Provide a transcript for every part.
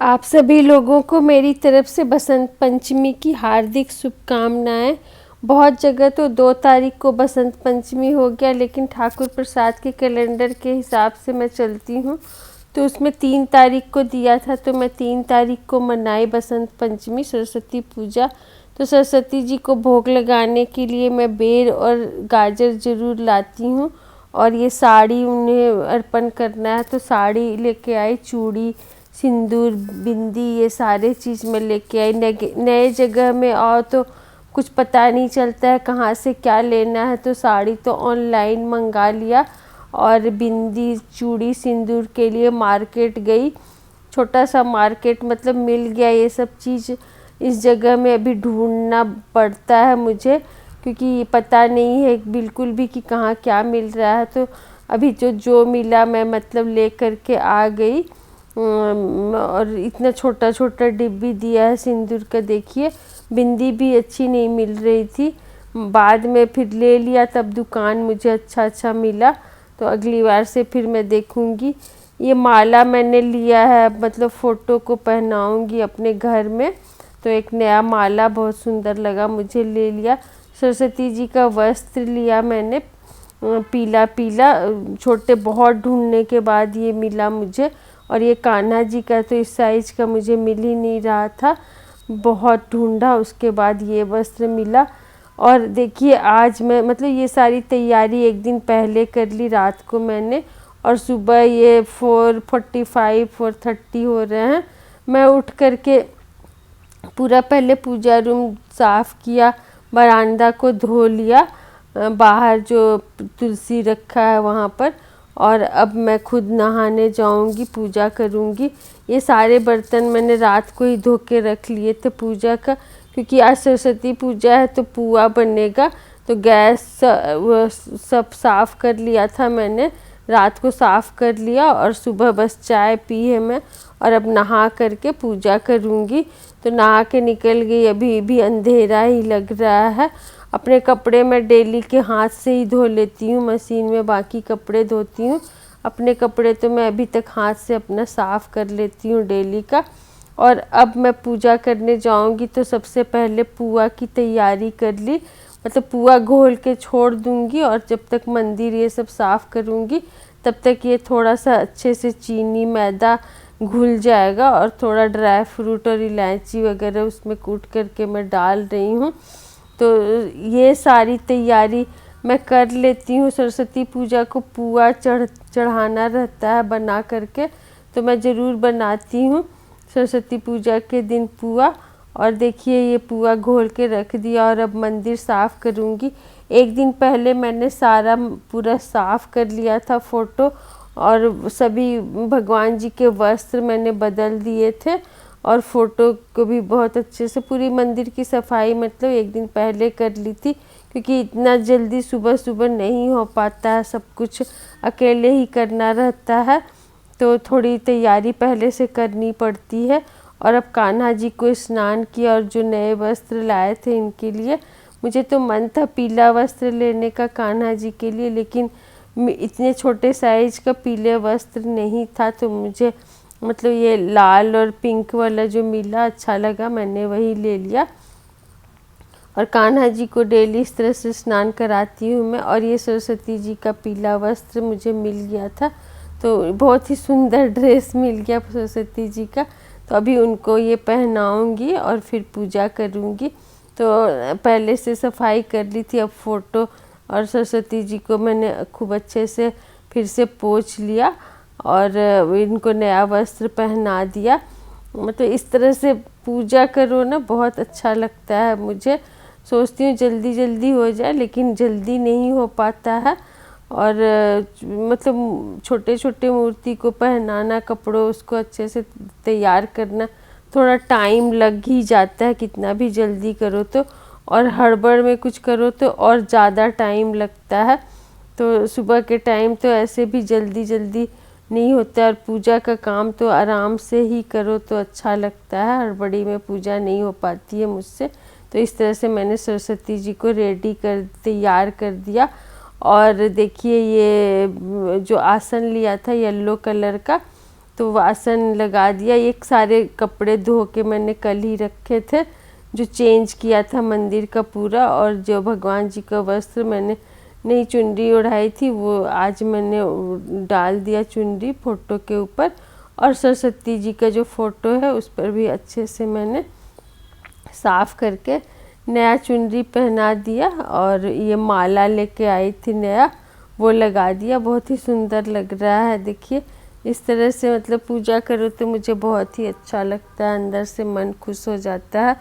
आप सभी लोगों को मेरी तरफ से बसंत पंचमी की हार्दिक शुभकामनाएं। बहुत जगह तो 2 तारीख को बसंत पंचमी हो गया, लेकिन ठाकुर प्रसाद के कैलेंडर के हिसाब से मैं चलती हूँ तो उसमें 3 तारीख को दिया था, तो मैं 3 तारीख को मनाई बसंत पंचमी, सरस्वती पूजा। तो सरस्वती जी को भोग लगाने के लिए मैं बेर और गाजर ज़रूर लाती हूँ, और ये साड़ी उन्हें अर्पण करना है तो साड़ी लेके आई, चूड़ी, सिंदूर, बिंदी, ये सारे चीज़ मैं लेके आई। नए जगह में आओ तो कुछ पता नहीं चलता है कहाँ से क्या लेना है, तो साड़ी तो ऑनलाइन मंगा लिया, और बिंदी, चूड़ी, सिंदूर के लिए मार्केट गई। छोटा सा मार्केट, मतलब मिल गया ये सब चीज़। इस जगह में अभी ढूंढना पड़ता है मुझे, क्योंकि पता नहीं है बिल्कुल भी कि कहाँ क्या मिल रहा है। तो अभी जो मिला मैं मतलब ले करके आ गई। और इतना छोटा छोटा डिब्बी दिया है सिंदूर का, देखिए। बिंदी भी अच्छी नहीं मिल रही थी, बाद में फिर ले लिया, तब दुकान मुझे अच्छा मिला, तो अगली बार से फिर मैं देखूंगी। ये माला मैंने लिया है, मतलब फ़ोटो को पहनाऊंगी अपने घर में, तो एक नया माला बहुत सुंदर लगा मुझे, ले लिया। सरस्वती जी का वस्त्र लिया मैंने, पीला पीला, छोटे बहुत ढूंढने के बाद ये मिला मुझे। और ये कान्हा जी का तो इस साइज का मुझे मिल ही नहीं रहा था, बहुत ढूंढा, उसके बाद ये वस्त्र मिला। और देखिए आज मैं मतलब ये सारी तैयारी एक दिन पहले कर ली रात को मैंने, और सुबह ये 4:45 4:30 हो रहे हैं, मैं उठ करके पूरा पहले पूजा रूम साफ़ किया, बरामदा को धो लिया, बाहर जो तुलसी रखा है वहाँ पर, और अब मैं खुद नहाने जाऊंगी, पूजा करूंगी। ये सारे बर्तन मैंने रात को ही धो के रख लिए थे पूजा का, क्योंकि आज सरस्वती पूजा है तो पुआ बनेगा। तो गैस सब साफ़ कर लिया था मैंने, रात को साफ़ कर लिया, और सुबह बस चाय पी है मैं, और अब नहा करके पूजा करूंगी। तो नहा के निकल गई, अभी भी अंधेरा ही लग रहा है। अपने कपड़े मैं डेली के हाथ से ही धो लेती हूँ, मशीन में बाकी कपड़े धोती हूँ, अपने कपड़े तो मैं अभी तक हाथ से अपना साफ़ कर लेती हूँ डेली का। और अब मैं पूजा करने जाऊँगी तो सबसे पहले पुआ की तैयारी कर ली, मतलब पुआ घोल के छोड़ दूँगी, और जब तक मंदिर ये सब साफ़ करूँगी तब तक ये थोड़ा सा अच्छे से चीनी मैदा घुल जाएगा, और थोड़ा ड्राई फ्रूट और इलायची वगैरह उसमें कूट करके मैं डाल रही हूँ। तो ये सारी तैयारी मैं कर लेती हूँ। सरस्वती पूजा को पुआ चढ़ाना रहता है बना करके, तो मैं ज़रूर बनाती हूँ सरस्वती पूजा के दिन पुआ। और देखिए ये पुआ घोल के रख दिया, और अब मंदिर साफ़ करूँगी। एक दिन पहले मैंने सारा पूरा साफ़ कर लिया था फ़ोटो, और सभी भगवान जी के वस्त्र मैंने बदल दिए थे, और फ़ोटो को भी बहुत अच्छे से, पूरी मंदिर की सफाई मतलब एक दिन पहले कर ली थी, क्योंकि इतना जल्दी सुबह सुबह नहीं हो पाता है, सब कुछ अकेले ही करना रहता है, तो थोड़ी तैयारी पहले से करनी पड़ती है। और अब कान्हा जी को स्नान किया, और जो नए वस्त्र लाए थे इनके लिए, मुझे तो मन था पीला वस्त्र लेने का कान्हा जी के लिए, लेकिन इतने छोटे साइज का पीले वस्त्र नहीं था, तो मुझे मतलब ये लाल और पिंक वाला जो मिला अच्छा लगा, मैंने वही ले लिया। और कान्हा जी को डेली इस तरह से स्नान कराती हूँ मैं। और ये सरस्वती जी का पीला वस्त्र मुझे मिल गया था, तो बहुत ही सुंदर ड्रेस मिल गया सरस्वती जी का, तो अभी उनको ये पहनाऊँगी और फिर पूजा करूँगी। तो पहले से सफाई कर ली थी, अब फ़ोटो और सरस्वती जी को मैंने खूब अच्छे से फिर से पोंछ लिया, और इनको नया वस्त्र पहना दिया। मतलब इस तरह से पूजा करो ना, बहुत अच्छा लगता है मुझे। सोचती हूँ जल्दी जल्दी हो जाए, लेकिन जल्दी नहीं हो पाता है। और मतलब छोटे छोटे मूर्ति को पहनाना, कपड़ों उसको अच्छे से तैयार करना, थोड़ा टाइम लग ही जाता है, कितना भी जल्दी करो तो। और हड़बड़ में कुछ करो तो और ज़्यादा टाइम लगता है। तो सुबह के टाइम तो ऐसे भी जल्दी जल्दी नहीं होता है, और पूजा का काम तो आराम से ही करो तो अच्छा लगता है, हड़बड़ी में पूजा नहीं हो पाती है मुझसे। तो इस तरह से मैंने सरस्वती जी को रेडी कर तैयार कर दिया। और देखिए ये जो आसन लिया था येलो कलर का, तो वासन लगा दिया। एक सारे कपड़े धो के मैंने कल ही रखे थे, जो चेंज किया था मंदिर का पूरा, और जो भगवान जी का वस्त्र मैंने नई चुनरी ओढ़ाई थी वो आज मैंने डाल दिया चुनरी फ़ोटो के ऊपर। और सरस्वती जी का जो फ़ोटो है उस पर भी अच्छे से मैंने साफ़ करके नया चुनरी पहना दिया, और ये माला लेके आई थी नया, वो लगा दिया। बहुत ही सुंदर लग रहा है। देखिए इस तरह से मतलब पूजा करो तो मुझे बहुत ही अच्छा लगता है, अंदर से मन खुश हो जाता है।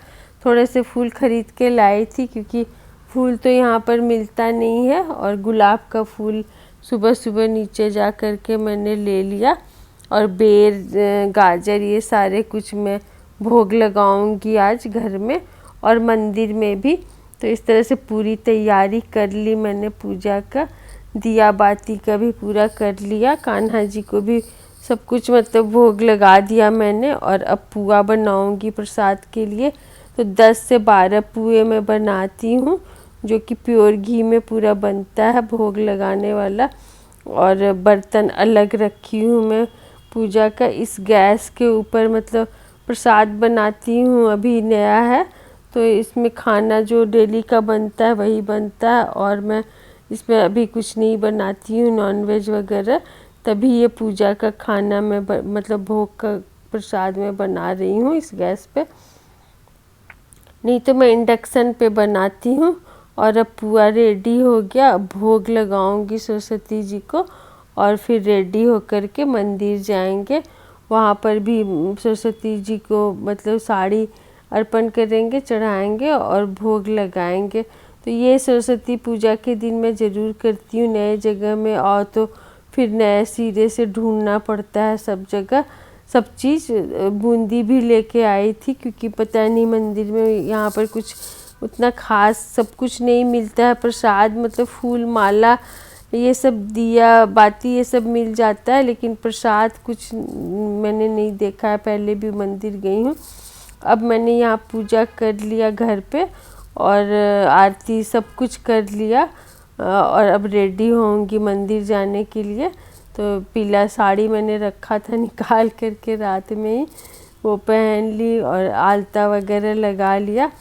थोड़े से फूल खरीद के लाई थी क्योंकि फूल तो यहाँ पर मिलता नहीं है, और गुलाब का फूल सुबह सुबह नीचे जा कर के मैंने ले लिया। और बेर गाजर ये सारे कुछ मैं भोग लगाऊंगी आज घर में और मंदिर में भी। तो इस तरह से पूरी तैयारी कर ली मैंने पूजा का, दिया बाती का भी पूरा कर लिया। कान्हा जी को भी सब कुछ मतलब भोग लगा दिया मैंने। और अब पुआ बनाऊंगी प्रसाद के लिए। तो 10 से 12 पुए मैं बनाती हूँ, जो कि प्योर घी में पूरा बनता है भोग लगाने वाला। और बर्तन अलग रखी हूँ मैं पूजा का। इस गैस के ऊपर मतलब प्रसाद बनाती हूँ, अभी नया है तो इसमें खाना जो डेली का बनता है वही बनता है, और मैं इसमें अभी कुछ नहीं बनाती हूँ नॉनवेज वगैरह। तभी ये पूजा का खाना मैं मतलब भोग का प्रसाद में बना रही हूँ इस गैस पे, नहीं तो मैं इंडक्शन पे बनाती हूँ। और अब पुआ रेडी हो गया, अब भोग लगाऊंगी सरस्वती जी को, और फिर रेडी होकर के मंदिर जाएंगे। वहाँ पर भी सरस्वती जी को मतलब साड़ी अर्पण करेंगे, चढ़ाएंगे और भोग लगाएंगे। तो ये सरस्वती पूजा के दिन मैं ज़रूर करती हूँ। नए जगह में और तो फिर नए सिरे से ढूंढना पड़ता है सब जगह सब चीज़। बूंदी भी लेके आई थी क्योंकि पता नहीं मंदिर में यहाँ पर कुछ उतना खास सब कुछ नहीं मिलता है प्रसाद, मतलब फूल माला ये सब दिया बाती ये सब मिल जाता है, लेकिन प्रसाद कुछ मैंने नहीं देखा है। पहले भी मंदिर गई हूँ। अब मैंने यहाँ पूजा कर लिया घर पे, और आरती सब कुछ कर लिया, और अब रेडी होंगी मंदिर जाने के लिए। तो पीला साड़ी मैंने रखा था निकाल करके रात में ही, वो पहन ली और आलता वगैरह लगा लिया।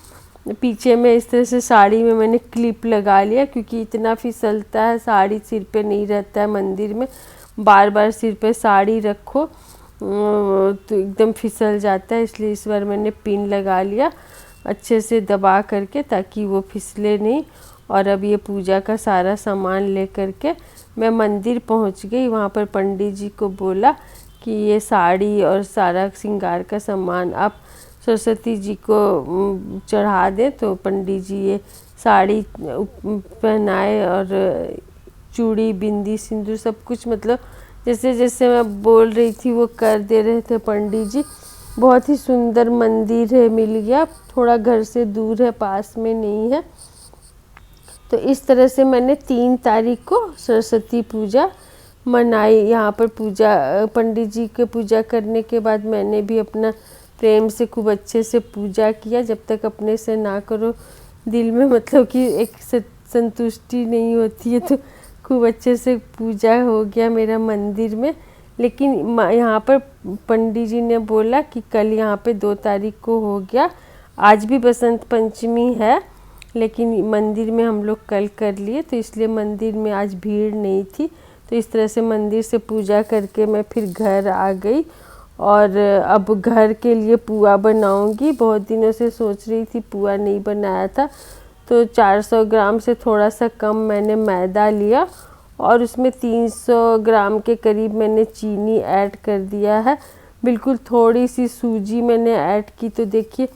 पीछे में इस तरह से साड़ी में मैंने क्लिप लगा लिया क्योंकि इतना फिसलता है, साड़ी सिर पे नहीं रहता है मंदिर में, बार बार सिर पे साड़ी रखो तो एकदम फिसल जाता है। इसलिए इस बार मैंने पिन लगा लिया अच्छे से दबा करके ताकि वो फिसले नहीं। और अब ये पूजा का सारा सामान ले करके मैं मंदिर पहुंच गई। वहाँ पर पंडित जी को बोला कि ये साड़ी और सारा श्रृंगार का सामान आप सरस्वती जी को चढ़ा दें। तो पंडित जी ये साड़ी पहनाए और चूड़ी बिंदी सिंदूर सब कुछ मतलब जैसे जैसे मैं बोल रही थी वो कर दे रहे थे पंडित जी। बहुत ही सुंदर मंदिर है, मिल गया, थोड़ा घर से दूर है, पास में नहीं है। तो इस तरह से मैंने 3 तारीख को सरस्वती पूजा मनाई। यहाँ पर पूजा पंडित जी के पूजा करने के बाद मैंने भी अपना प्रेम से खूब अच्छे से पूजा किया। जब तक अपने से ना करो दिल में मतलब कि एक संतुष्टि नहीं होती है, तो खूब अच्छे से पूजा हो गया मेरा मंदिर में। लेकिन यहाँ पर पंडित जी ने बोला कि कल यहाँ पे 2 तारीख को हो गया, आज भी बसंत पंचमी है, लेकिन मंदिर में हम लोग कल कर लिए, तो इसलिए मंदिर में आज भीड़ नहीं थी। तो इस तरह से मंदिर से पूजा करके मैं फिर घर आ गई, और अब घर के लिए पुआ बनाऊंगी। बहुत दिनों से सोच रही थी, पुआ नहीं बनाया था। तो 400 ग्राम से थोड़ा सा कम मैंने मैदा लिया, और उसमें 300 ग्राम के करीब मैंने चीनी ऐड कर दिया है। बिल्कुल थोड़ी सी सूजी मैंने ऐड की, तो देखिए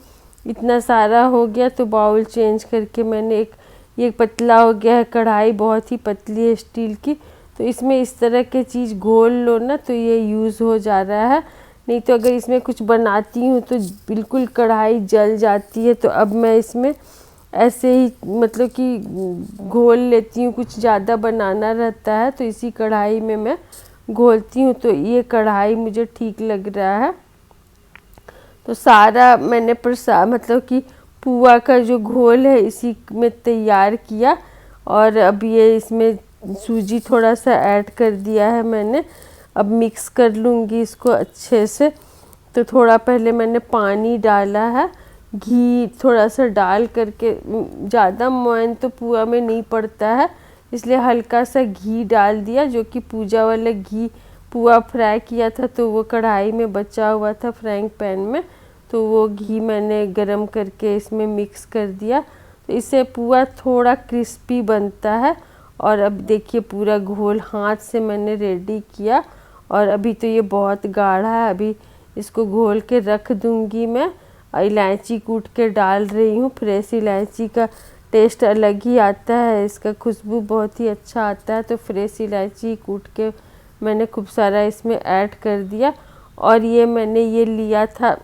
इतना सारा हो गया। तो बाउल चेंज करके मैंने ये पतला हो गया है, कढ़ाई बहुत ही पतली है स्टील की। तो इसमें इस तरह के चीज़ घोल लो ना तो ये यूज़ हो जा रहा है, नहीं तो अगर इसमें कुछ बनाती हूँ तो बिल्कुल कढ़ाई जल जाती है। तो अब मैं इसमें ऐसे ही मतलब कि घोल लेती हूँ, कुछ ज़्यादा बनाना रहता है तो इसी कढ़ाई में मैं घोलती हूँ। तो ये कढ़ाई मुझे ठीक लग रहा है। तो सारा मैंने मतलब कि पुआ का जो घोल है इसी में तैयार किया, और अब ये इसमें सूजी थोड़ा सा ऐड कर दिया है मैंने। अब मिक्स कर लूँगी इसको अच्छे से। तो थोड़ा पहले मैंने पानी डाला है, घी थोड़ा सा डाल करके, ज़्यादा मोयन तो पुआ में नहीं पड़ता है, इसलिए हल्का सा घी डाल दिया, जो कि पूजा वाला घी। पुआ फ्राई किया था तो वो कढ़ाई में बचा हुआ था फ्राइंग पैन में, तो वो घी मैंने गरम करके इसमें मिक्स कर दिया। तो इससे पुआ थोड़ा क्रिस्पी बनता है। और अब देखिए पूरा घोल हाथ से मैंने रेडी किया, और अभी तो ये बहुत गाढ़ा है, अभी इसको घोल के रख दूंगी मैं। इलायची कूट के डाल रही हूँ, फ्रेश इलायची का टेस्ट अलग ही आता है, इसका खुशबू बहुत ही अच्छा आता है। तो फ्रेश इलायची कूट के मैंने खूब सारा इसमें ऐड कर दिया। और ये मैंने ये लिया था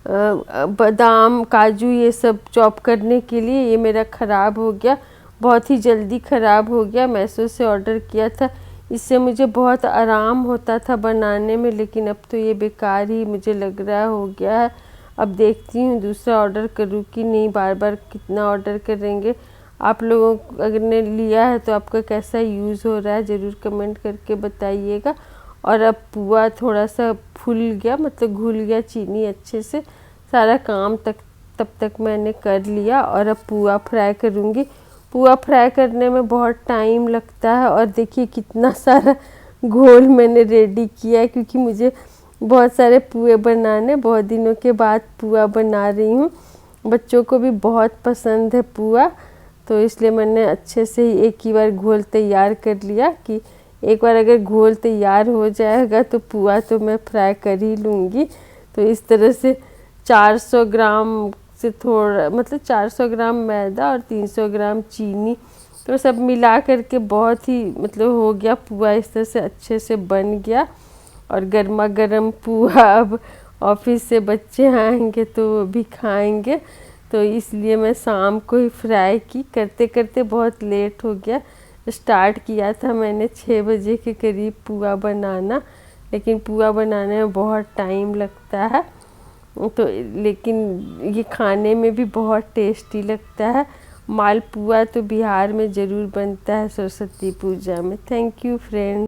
बादाम काजू, ये सब चॉप करने के लिए। ये मेरा ख़राब हो गया, बहुत ही जल्दी ख़राब हो गया। मैसो से ऑर्डर किया था, इससे मुझे बहुत आराम होता था बनाने में, लेकिन अब तो ये बेकार ही मुझे लग रहा हो गया है। अब देखती हूँ दूसरा ऑर्डर करूँ कि नहीं, बार बार कितना ऑर्डर करेंगे। आप लोगों अगर ने लिया है तो आपका कैसा यूज़ हो रहा है ज़रूर कमेंट करके बताइएगा। और अब पुआ थोड़ा सा फूल गया, मतलब घुल गया चीनी अच्छे से, सारा काम तब तक मैंने कर लिया। और अब पुआ फ्राई करूँगी। पुआ फ्राई करने में बहुत टाइम लगता है, और देखिए कितना सारा घोल मैंने रेडी किया है, क्योंकि मुझे बहुत सारे पुए बनाने, बहुत दिनों के बाद पुआ बना रही हूँ। बच्चों को भी बहुत पसंद है पुआ, तो इसलिए मैंने अच्छे से ही एक ही बार घोल तैयार कर लिया, कि एक बार अगर घोल तैयार हो जाएगा तो पुआ तो मैं फ्राई कर ही लूँगी। तो इस तरह से 400 ग्राम से थोड़ा, मतलब 400 ग्राम मैदा और 300 ग्राम चीनी, तो सब मिला करके बहुत ही मतलब हो गया पुआ, इस तरह से अच्छे से बन गया। और गर्मा गर्म पुआ अब ऑफिस से बच्चे आएंगे तो वो भी खाएंगे, तो इसलिए मैं शाम को ही फ्राई की। करते करते बहुत लेट हो गया। स्टार्ट किया था मैंने 6 बजे के करीब पुआ बनाना, लेकिन पुआ बनाने में बहुत टाइम लगता है, तो लेकिन ये खाने में भी बहुत टेस्टी लगता है। मालपुआ तो बिहार में ज़रूर बनता है सरस्वती पूजा में। Thank you friend.